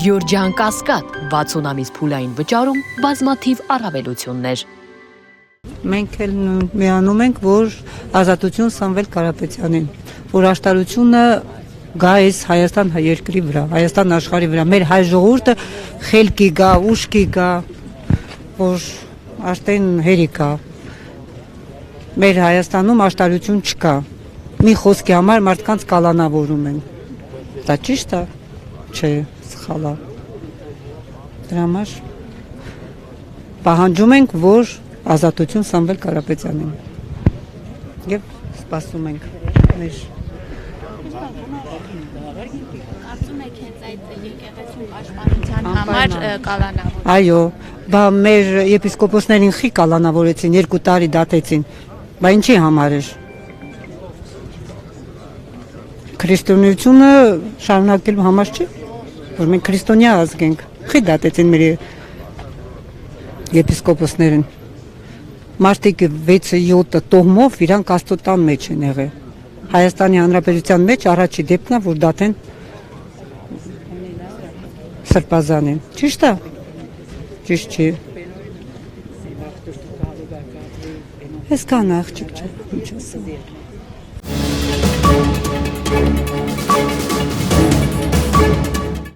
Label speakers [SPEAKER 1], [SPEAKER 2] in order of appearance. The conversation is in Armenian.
[SPEAKER 1] Գյորջյան Կասկադ 60 ամիս փուլային վճարում բազմաթիվ առավելություններ։
[SPEAKER 2] Մենք էլ միանում ենք, որ ազատություն Սամվել Կարապետյանին, որ աշտարությունը գա այս Հայաստան երկրի վրա, Հայաստան աշխարհի վրա, մեր հայ ժողովուրդը խելքի գա, ուշքի գա, որ արդեն հերի կա։ Մեր Հայաստանում աշտարություն չկա։ Մի խոսքի համար մարդկանց կալանավորում են։ Դա ճիշտ է, չէ, սխալ է։ Դրա համար պահանջում ենք, որ ազատություն Սամվել Կարապետյանին։ Եվ սպասում ենք մեր
[SPEAKER 3] Կարծում եք հենց այդ եկեղեցու պաշտպանության համար կալանավոր։
[SPEAKER 2] Այո, բա մեր եպիսկոպոսներին խի կալանավորեցին, 2 տարի դատեցին։ Բա ինչի համար էր։ Քրիստոնեությունը շարունակելու համար չէ, որ մենք քրիստոնյա ազգ ենք։ Խի դատեցին մեր եպիսկոպոսներին։ Մարդիկ 6-7 տոհմով իրանք Աստծո մեջ են եղել։ Հայաստանի Հանրապետության մեջ առաջի դեպքն է, որ դատեն Սրբազանին։ Ճիշտ է։ Ճիշտ չի։ Ես կան աղջիկ չէ, ինչ ասեմ։